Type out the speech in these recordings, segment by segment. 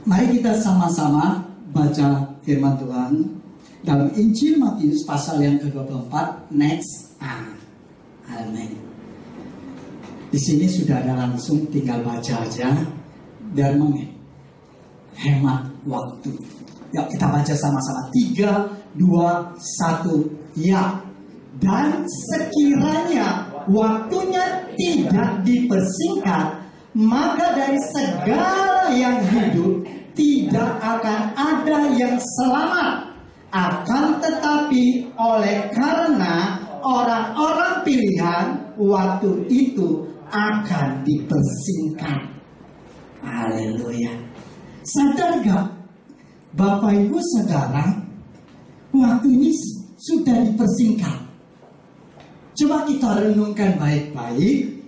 Mari kita sama-sama baca firman Tuhan dalam Injil Matius pasal yang ke-24. Next. Amin. Di sini sudah ada langsung, tinggal baca aja biar menghemat waktu. Yuk kita baca sama-sama. 3, 2, 1, ya. Dan sekiranya waktunya tidak dipersingkat, maka dari segala yang hidup tidak akan ada yang selamat. Akan tetapi oleh karena orang-orang pilihan, waktu itu akan dipersingkat. Haleluya. Sadar gak Bapak Ibu Saudara, waktu ini sudah dipersingkat. Coba kita renungkan baik-baik.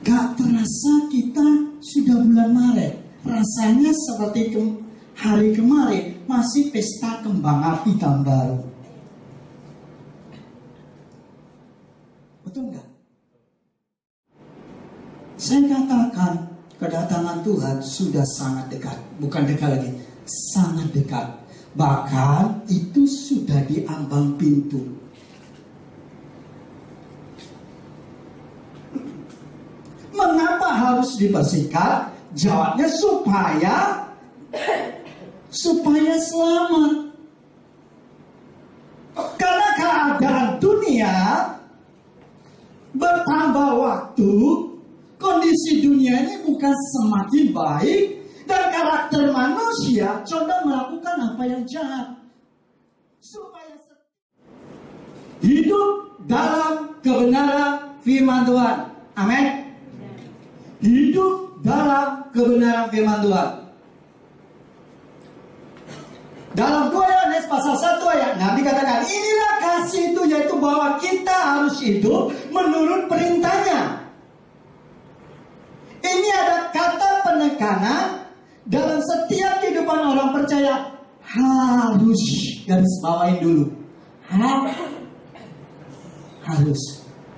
Gak terasa kita sudah bulan Maret. Rasanya seperti hari kemarin masih pesta kembang api tahun baru. Betul nggak? Saya katakan kedatangan Tuhan sudah sangat dekat. Bukan dekat lagi, sangat dekat. Bahkan itu sudah di ambang pintu. Mengapa harus dipersingkat? Jawabnya supaya selamat. Karena keadaan dunia bertambah waktu, kondisi dunia ini bukan semakin baik, dan karakter manusia condong melakukan apa yang jahat. Supaya hidup dalam kebenaran firman Tuhan. Amin. Hidup dalam kebenaran firman Tuhan. Dalam 2 Yohanes pasal 1 ayat 6 dikatakan, inilah kasih itu, yaitu bahwa kita harus hidup menurut perintahnya. Ini ada kata penekanan dalam setiap kehidupan orang percaya. Harus, garis bawain dulu, harus.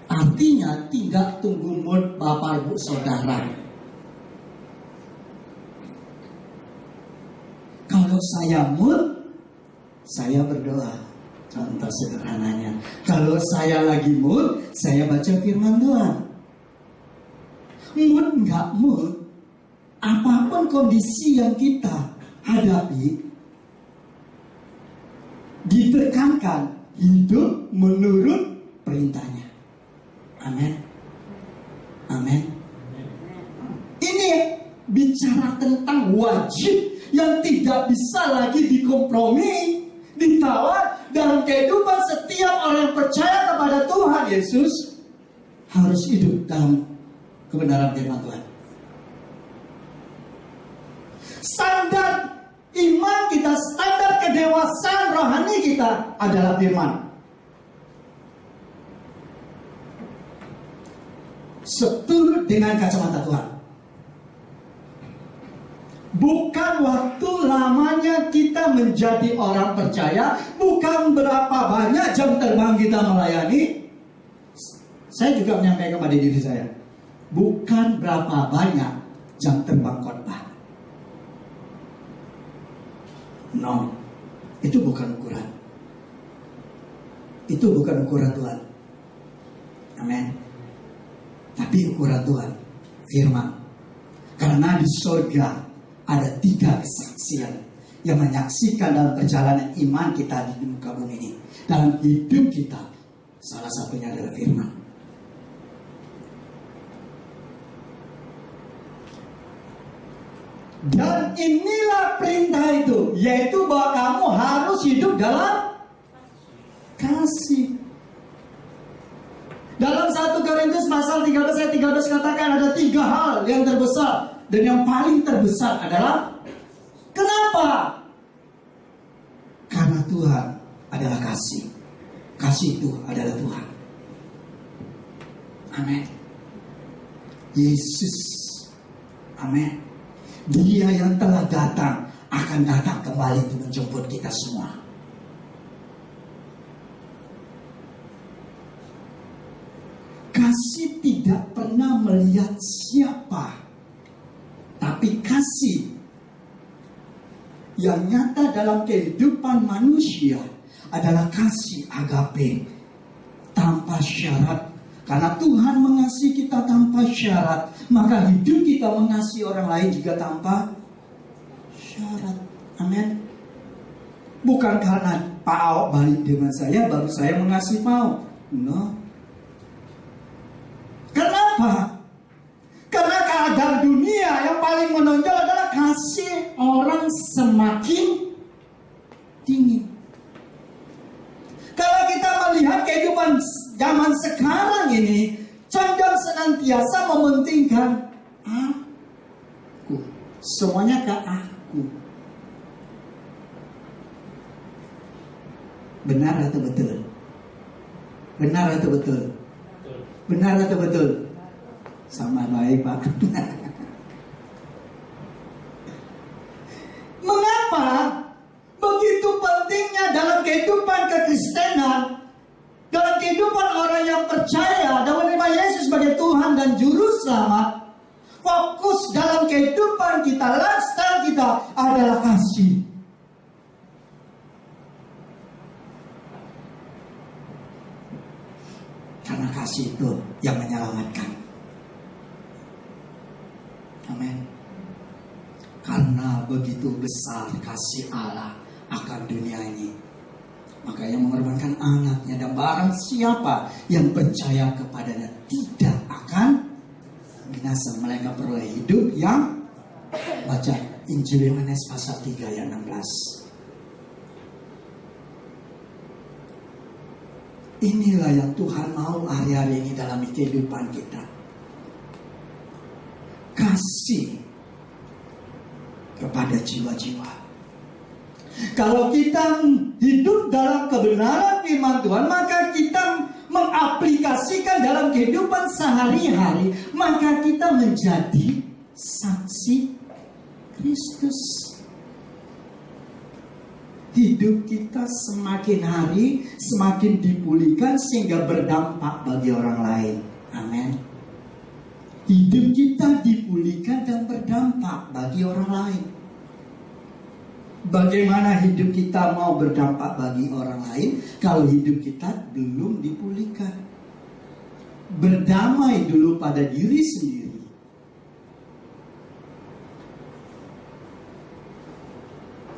Artinya tidak tunggu mood Bapak Ibu Saudara. Kalau saya mood, saya berdoa. Contoh sederhananya. Kalau saya lagi mood, saya baca firman Tuhan. Mood nggak mood, apapun kondisi yang kita hadapi, ditekankan hidup menurut perintahnya. Amin. Amin. Ini bicara tentang wajib yang tidak bisa lagi dikompromi, ditawar dalam kehidupan setiap orang percaya kepada Tuhan Yesus. Harus hidup dalam kebenaran firman Tuhan. Standar iman kita, standar kedewasaan rohani kita adalah firman. Seturut dengan kacamata Tuhan. Bukan waktu lamanya kita menjadi orang percaya, bukan berapa banyak jam terbang kita melayani. Saya juga menyampaikan kepada diri saya, bukan berapa banyak jam terbang khotbah. No, itu bukan ukuran. Itu bukan ukuran Tuhan. Amin. Tapi ukuran Tuhan, firman. Karena di surga ada 3 kesaksian yang menyaksikan dalam perjalanan iman kita di muka bumi ini. Dalam hidup kita, salah satunya adalah firman. Dan inilah perintah itu, yaitu bahwa kamu harus hidup dalam kasih. Dalam 1 Korintus pasal 13 ayat 13 katakan ada 3 hal yang terbesar. Dan yang paling terbesar adalah, kenapa? Karena Tuhan adalah kasih. Kasih itu adalah Tuhan. Amin. Yesus. Amin. Dia yang telah datang akan datang kembali untuk menjemput kita semua. kasih tidak pernah melihat siapa, tapi kasih yang nyata dalam kehidupan manusia adalah kasih agape tanpa syarat. Karena Tuhan mengasihi kita tanpa syarat, maka hidup kita mengasihi orang lain juga tanpa syarat. Amin. Bukan karena Pak Ahok balik dengan saya, baru saya mengasihi Pak Ahok. No. Kenapa? Karena keadaan dunia yang paling menonjol adalah kasih orang semakin tinggi. Kalau kita melihat kehidupan zaman sekarang ini, condong senantiasa mementingkan aku. Semuanya ke aku. Benar atau betul? Benar atau betul? Benar atau betul? Sama baik, Pak. Mengapa begitu pentingnya dalam kehidupan kekristenan, dalam kehidupan orang yang percaya dan menerima Yesus sebagai Tuhan dan Juru Selamat, fokus dalam kehidupan kita, lifestyle kita adalah kasih. Karena kasih itu yang menyelamatkan. Amin. Karena begitu besar kasih Allah akan dunia ini, maka yang mengorbankan anaknya, dan barang siapa yang percaya kepadanya tidak akan binasa, mereka peroleh hidup yang, baca Injil Yohanes pasal 3 ayat 16. Inilah yang Tuhan mau hari-hari ini dalam kehidupan kita. Kasih kepada jiwa-jiwa. Kalau kita hidup dalam kebenaran firman Tuhan, maka kita mengaplikasikan dalam kehidupan sehari-hari, maka kita menjadi saksi Kristus. Hidup kita semakin hari semakin dipulihkan sehingga berdampak bagi orang lain. Amin. Hidup kita dipulihkan dan berdampak bagi orang lain. Bagaimana hidup kita mau berdampak bagi orang lain kalau hidup kita belum dipulihkan? Berdamai dulu pada diri sendiri.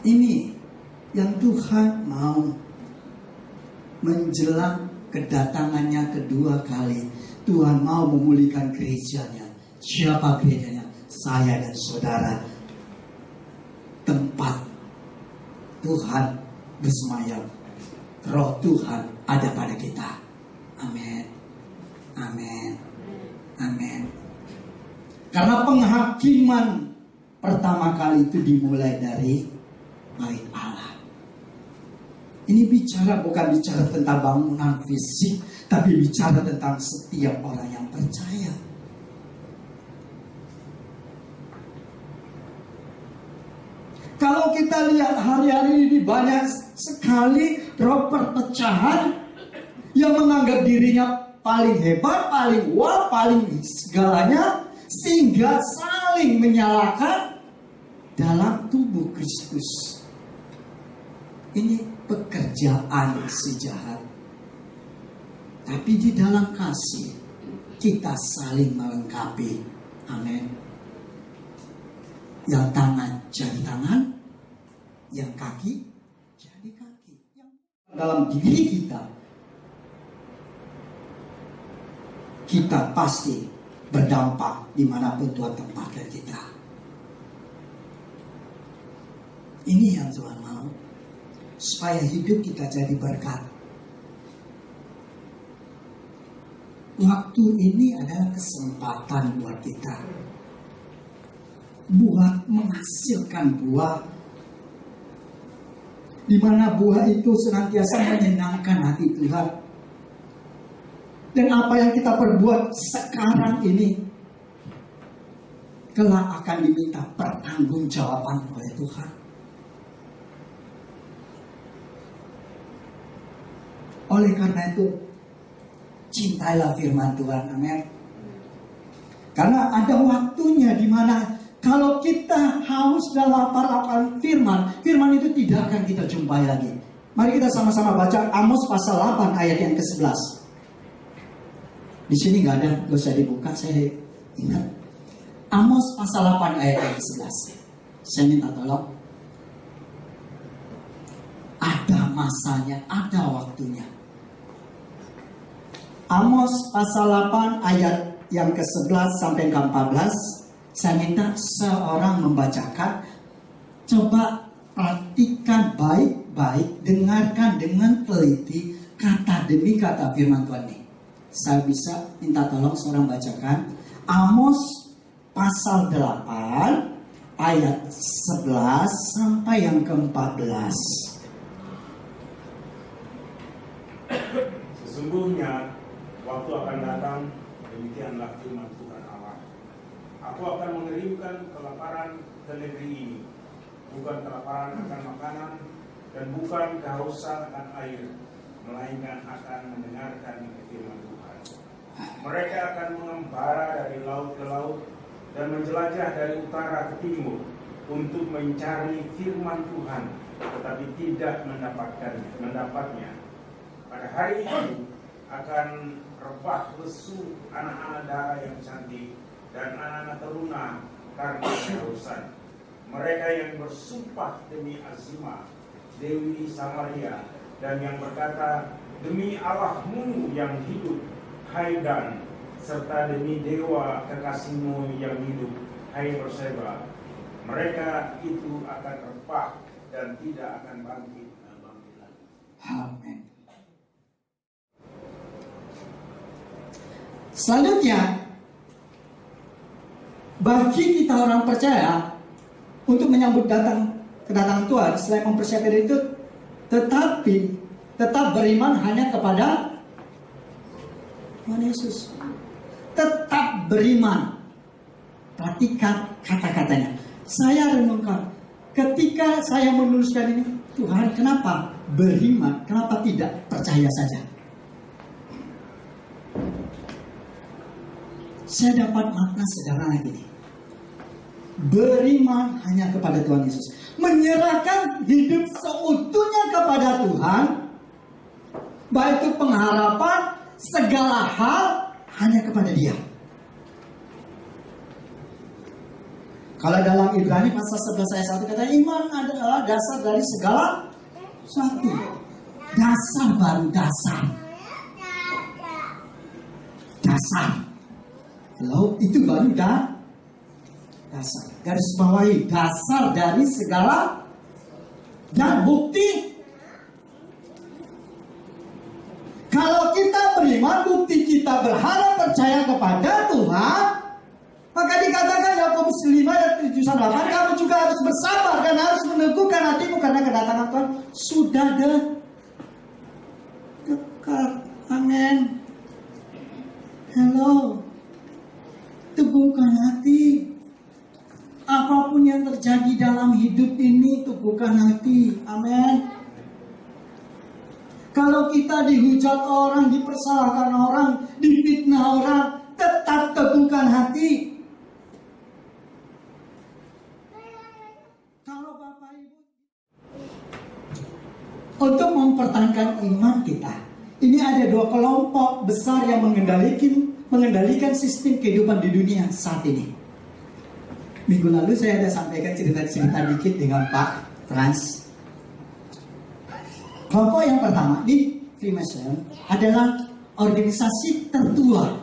Ini yang Tuhan mau menjelang kedatangannya kedua kali. Tuhan mau memulihkan gerejanya. Siapa gerejanya? Saya dan saudara. Tempat Tuhan bersemayam. Roh Tuhan ada pada kita. Amin. Amin. Amin. Karena penghakiman pertama kali itu dimulai dari bait Allah. Ini bukan bicara tentang bangunan fisik, tapi bicara tentang setiap orang yang percaya. Kalau kita lihat hari-hari ini banyak sekali roh perpecahan yang menganggap dirinya paling hebat, paling wow, paling segalanya, sehingga saling menyalahkan dalam tubuh Kristus. Ini pekerjaan si jahat. Tapi di dalam kasih kita saling melengkapi. Amin. Yang tangan jadi tangan, yang kaki jadi kaki. Yang dalam diri kita pasti berdampak dimanapun Tuhan tempatkan kita. Ini yang Tuhan mau, supaya hidup kita jadi berkat. Waktu ini adalah kesempatan buat kita buat menghasilkan buah, di mana buah itu senantiasa menyenangkan hati Tuhan. Dan apa yang kita perbuat sekarang ini kelak akan diminta pertanggungjawaban oleh Tuhan. Oleh karena itu, cintailah firman Tuhan. Amin. Karena ada waktunya di mana kalau kita haus dan lapar akan firman, firman itu tidak akan kita jumpai lagi. Mari kita sama-sama baca Amos pasal 8 ayat yang ke-11. Di sini nggak ada, nggak usah dibuka, saya ingat. Amos pasal 8 ayat yang ke-11. Saya minta tolong. Ada masanya, ada waktunya. Amos pasal 8 ayat yang ke-11 sampai ke-14. Saya minta seorang membacakan. Coba perhatikan baik-baik, dengarkan dengan teliti kata demi kata firman Tuhan ini. Saya bisa minta tolong seorang bacakan Amos pasal 8 ayat 11 sampai yang ke-14. Sesungguhnya waktu akan datang, demikianlah firman Tuhan Allah. Aku akan mengerimkan kelaparan ke negeri ini, bukan kelaparan akan makanan dan bukan kehausan akan air, melainkan akan mendengarkan firman Tuhan. Mereka akan mengembara dari laut ke laut dan menjelajah dari utara ke timur untuk mencari firman Tuhan, tetapi tidak mendapatnya. Pada hari itu akan rebah lesu anak-anak darah yang cantik dan anak-anak teruna karena kehausan. Mereka yang bersumpah demi Azimah, Dewi Samaria, dan yang berkata, demi Allahmu yang hidup, hai Dan, serta demi dewa kekasihmu yang hidup, hai Berseba. Mereka itu akan rebah dan tidak akan bangkit lagi. Amin. Selanjutnya, bagi kita orang percaya untuk menyambut kedatangan Tuhan, selain mempersiapkan itu, tetap beriman hanya kepada Tuhan Yesus. Tetap beriman. Perhatikan kata-katanya. Saya renungkan, ketika saya menuliskan ini, Tuhan, kenapa beriman? Kenapa tidak percaya saja? Saya dapat makna sederhana gini. Beriman hanya kepada Tuhan Yesus. Menyerahkan hidup seutuhnya kepada Tuhan. Baik itu pengharapan, segala hal hanya kepada Dia. Kalau dalam Ibrani pasal 11 ayat 1 kata iman adalah dasar dari segala sesuatu. Dasar baru dasar. Dasar. Lalu itu baru dasar. Garis bawahi dasar dari segala dan bukti. Kalau kita beriman, bukti kita berharap percaya kepada Tuhan, maka dikatakan Yakobus 5 ayat 7-8, kamu juga harus bersabar dan harus meneguhkan hatimu karena kedatangan Tuhan sudah dekat. Amin. Hello. Teguhkan hati. Apapun yang terjadi dalam hidup ini, teguhkan hati. Amin. Kalau kita dihujat orang, dipersalahkan orang, difitnah orang, tetap teguhkan hati. Kalau Bapak Ibu untuk mempertahankan iman kita, ini ada dua kelompok besar yang mengendalikan sistem kehidupan di dunia saat ini. Minggu lalu saya ada sampaikan cerita-cerita dikit dengan Pak Trans. Kelompok yang pertama di Freemason adalah organisasi tertua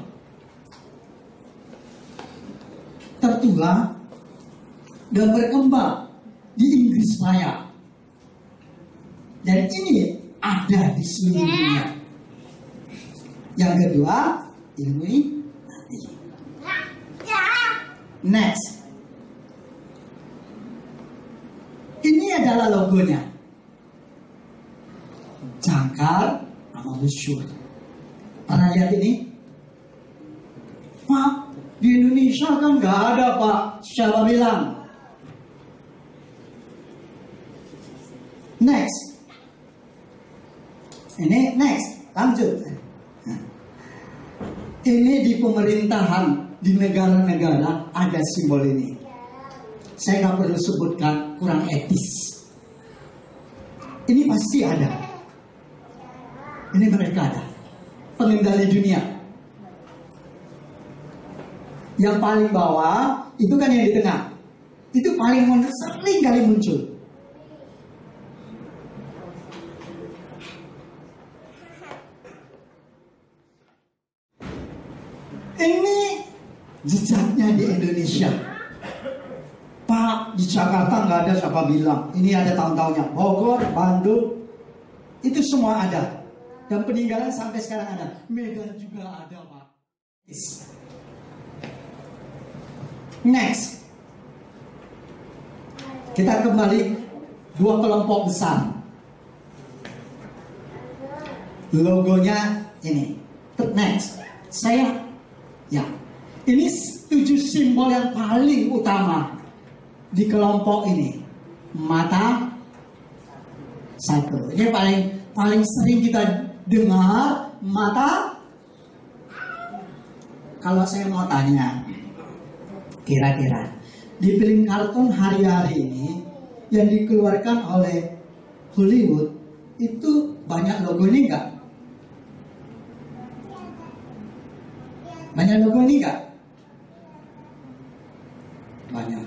dan berkembang di Inggris Raya. Dan ini ada di seluruh dunia. Yang kedua, Illuminati. Next. Ini adalah logonya. Jangkar sama musuh. Pernah lihat ini? Pak, di Indonesia kan nggak ada Pak. Siapa bilang? Next. Ini next. Lanjut. Ini di pemerintahan, di negara-negara ada simbol ini. Saya nggak perlu sebutkan, kurang etis. Ini pasti ada. Ini mereka ada. Pengendali dunia. Yang paling bawah, itu kan yang di tengah. Itu paling sering kali muncul. Ini jejaknya di Indonesia. Pak, di Jakarta nggak ada, siapa bilang? Ini ada tahun-tahunnya. Bogor, Bandung, itu semua ada. Dan peninggalan sampai sekarang ada. Medan juga ada, Pak. Next. Kita kembali dua kelompok besar. Logonya ini. Next. Ini 7 simbol yang paling utama di kelompok ini. Mata satu. Ini paling sering kita dengar, mata. Kalau saya mau tanya, kira-kira di film kartun hari-hari ini yang dikeluarkan oleh Hollywood itu banyak logo ini enggak? Banyak logo ini enggak? Banyak.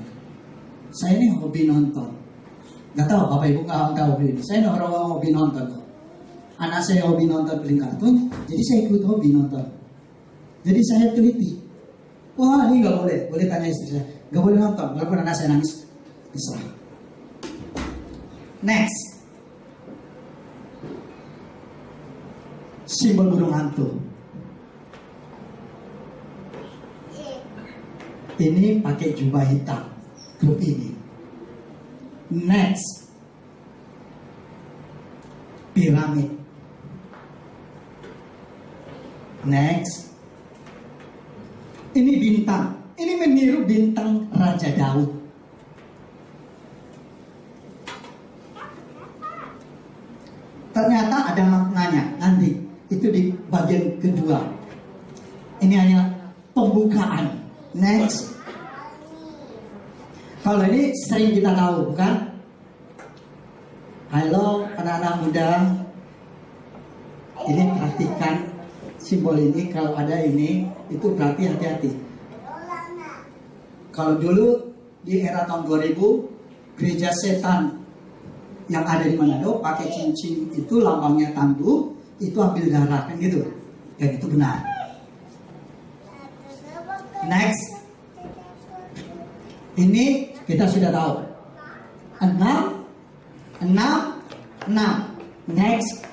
Saya ini hobi nonton. Gak tahu Bapak Ibu nggak hobi ini. Saya orang hobi nonton. Anak saya hobi nonton film kartun, jadi saya ikut hobi nonton. Jadi saya teliti. Wah, ini nggak boleh. Boleh tanya istri saya. Nggak boleh nonton. Walaupun anak saya nangis, terserah. Next. Simbol burung hantu. Ini pakai jubah hitam. Grup ini. Next. Piramid. Next. Ini bintang. Ini meniru bintang Raja Daud. Ternyata ada maknanya. Nanti itu di bagian kedua. Ini hanya pembukaan. Next. Kalau ini sering kita tahu, bukan? Halo anak-anak muda. Ini perhatikan simbol ini. Kalau ada ini, itu berarti hati-hati. Kalau dulu di era tahun 2000, gereja setan yang ada di Manado pakai cincin itu lambangnya tanduk, itu ambil darah, kan gitu. Dan itu benar. Next. Ini kita sudah tahu. 6. Next.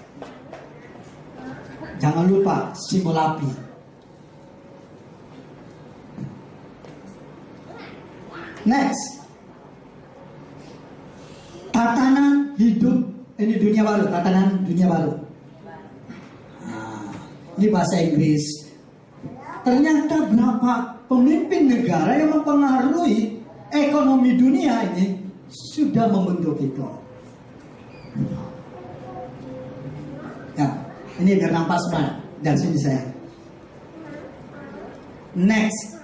Jangan lupa simbol api. Next. Tatanan hidup. Ini dunia baru. Tatanan dunia baru. Nah, ini bahasa Inggris. Ternyata berapa pemimpin negara yang mempengaruhi ekonomi dunia ini sudah membentuk itu. Ya, ini biar nampak semua dari sini saya. Next.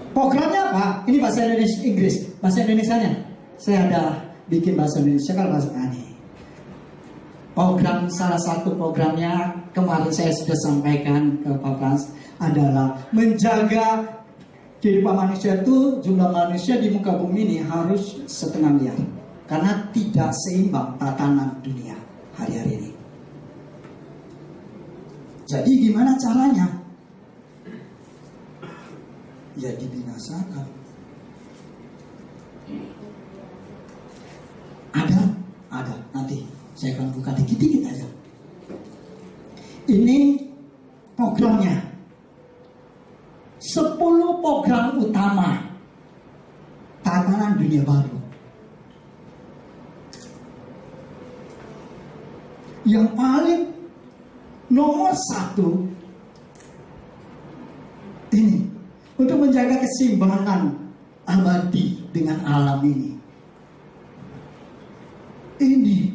Programnya apa? Ini bahasa Indonesia, Inggris. Bahasa Indonesianya saya ada bikin bahasa Indonesia, kalau bahasa ini. Program, salah satu programnya kemarin saya sudah sampaikan ke Pak Frans adalah menjaga kehidupan manusia itu, jumlah manusia di muka bumi ini harus 1,5 miliar. Karena tidak seimbang tatanan dunia hari-hari ini. Jadi gimana caranya? Ya dibinasakan. Ada. Nanti saya akan buka dikit-dikit aja. Ini programnya. 10 program utama tatanan dunia baru. Yang paling nomor 1 ini untuk menjaga keseimbangan abadi dengan alam ini. Ini,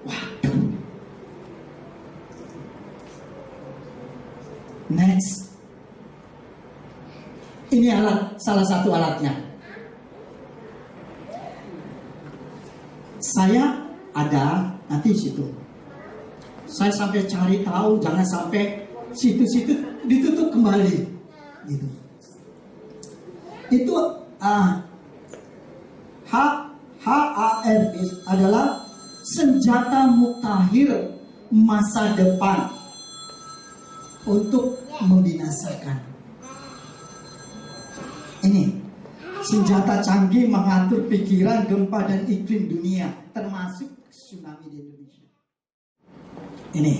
waduh, Next. Ini salah satu alatnya. Saya ada nanti situ. Saya sampai cari tahu, jangan sampai situ-situ ditutup kembali. Gitu. Itu HARP adalah senjata mutakhir masa depan untuk membinasakan. Ini senjata canggih mengatur pikiran, gempa dan iklim dunia, termasuk tsunami di Indonesia. Ini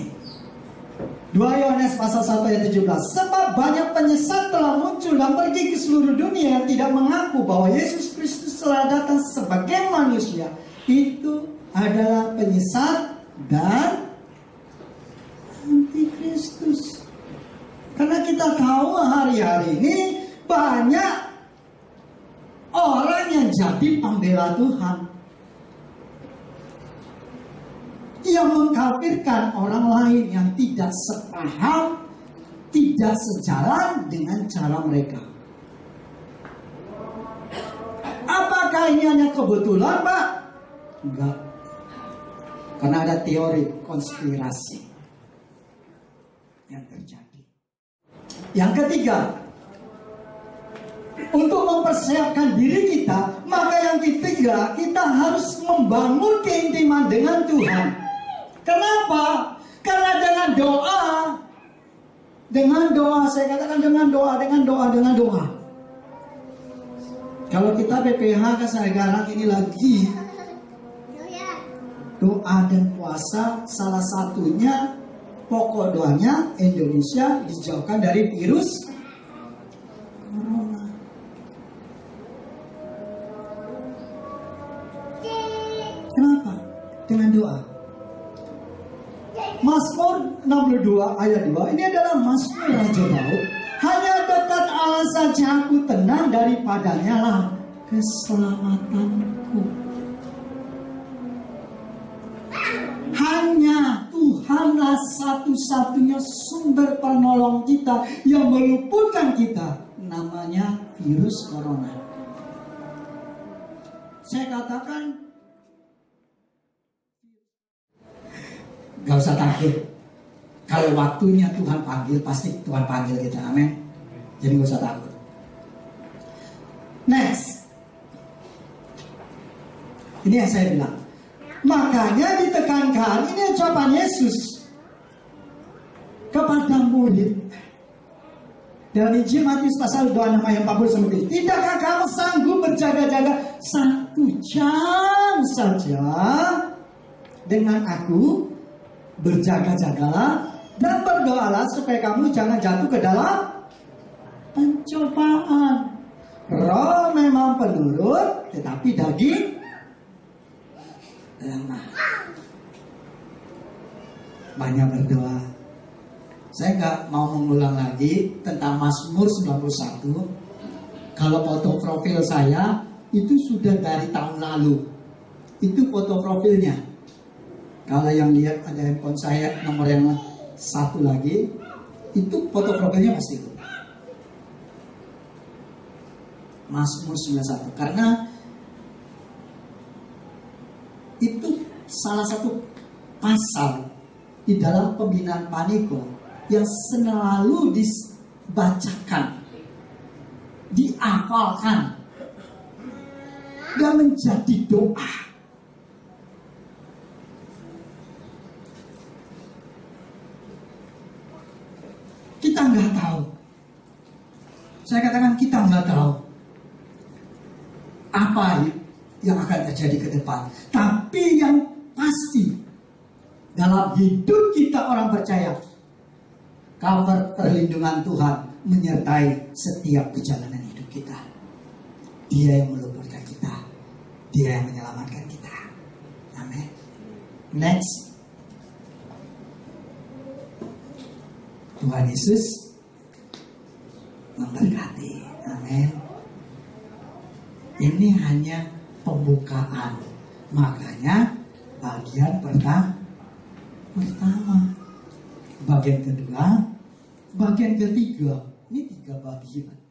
2 Yohanes pasal 1 ayat 17. Sebab banyak penyesat telah muncul dan pergi ke seluruh dunia yang tidak mengaku bahwa Yesus Kristus telah datang sebagai manusia. Itu adalah penyesat dan antikristus. Karena kita tahu hari-hari ini banyak orang yang jadi pembela Tuhan, yang mengkafirkan orang lain yang tidak sepaham, tidak sejalan dengan cara mereka. Apakah ini hanya kebetulan, Pak? Enggak. Karena ada teori konspirasi yang terjadi. Yang ketiga, untuk mempersiapkan diri kita, maka yang ketiga, kita harus membangun keintiman dengan Tuhan. Kenapa? Karena dengan doa, saya katakan dengan doa. Kalau kita BPH kan sekarang ini lagi doa dan puasa, salah satunya pokok doanya Indonesia dijauhkan dari virus corona. Kenapa? Dengan doa. Mazmur 62 ayat 2, ini adalah Mazmur Raja Daud. Hanya dekat Allah saja aku tenang, daripadanya lah keselamatanku. Hanya Tuhanlah satu-satunya sumber penolong kita yang meluputkan kita, namanya virus corona. Saya katakan, gak usah takut. Kalau waktunya Tuhan panggil, pasti Tuhan panggil kita. Amin. Jadi gak usah takut. Next. Ini yang saya bilang. Makanya ditekankan, ini ucapan Yesus kepada murid dalam Injil Matius pasal 26 ayat 40. Tidakkah kamu sanggup berjaga-jaga 1 jam saja dengan aku? Berjaga-jagalah dan berdoalah supaya kamu jangan jatuh ke dalam pencobaan. Roh memang penurut, tetapi daging lemah. Banyak berdoa. Saya nggak mau mengulang lagi tentang Mazmur 91. Kalau foto profil saya itu sudah dari tahun lalu. Itu foto profilnya. Kalau yang lihat ada handphone saya nomor yang 1 lagi, itu foto profilnya pasti itu. Mazmur 91. Karena itu salah satu pasal di dalam pembinaan Paniko yang selalu dibacakan, dihafalkan, dan menjadi doa. Kita nggak tahu. Saya katakan kita nggak tahu apa yang akan terjadi ke depan. Tapi yang pasti dalam hidup kita orang percaya, cover perlindungan Tuhan menyertai setiap perjalanan hidup kita. Dia yang meluputkan kita, Dia yang menyelamatkan kita. Amin. Next. Tuhan Yesus memberkati. Amin. Ini hanya pembukaan. Makanya bagian pertama. Bagian kedua Bagian ketiga, ini 3 bagian.